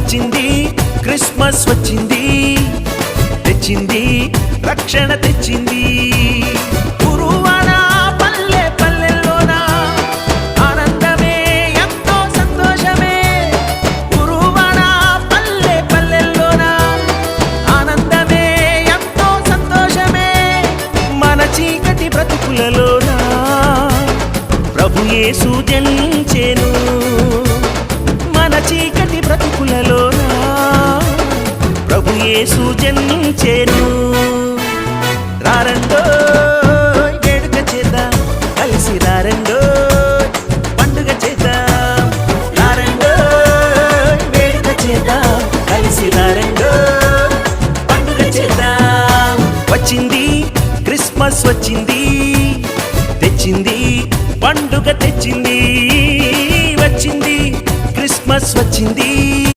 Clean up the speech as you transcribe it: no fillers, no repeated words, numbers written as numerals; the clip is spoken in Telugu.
వచ్చింది క్రిస్మస్ వచ్చింది, తెచ్చింది రక్షణ తెచ్చింది. గురువాడ పల్లె పల్లెల్లోన ఆనందమే ఎంతో సంతోషమే. గురువాడ పల్లె పల్లెల్లోన ఆనందమే ఎంతో సంతోషమే. మన చీకటి బ్రతుకులలోన ప్రభు యేసు జనించెను. మన చీకటి బ్రతుకులలోన ప్రభు యేసు జన్మించెను. రారండో వేడుక చేద్దాం, కలిసి రారండో పండుగ చేద్దాం. రారండో వేడుక చేద్దాం, కలిసి రారండో పండుగ చేద్దాం. వచ్చింది క్రిస్మస్ వచ్చింది, తెచ్చింది పండుగ తెచ్చింది. వచ్చింది క్రిస్మస్ వచ్చింది,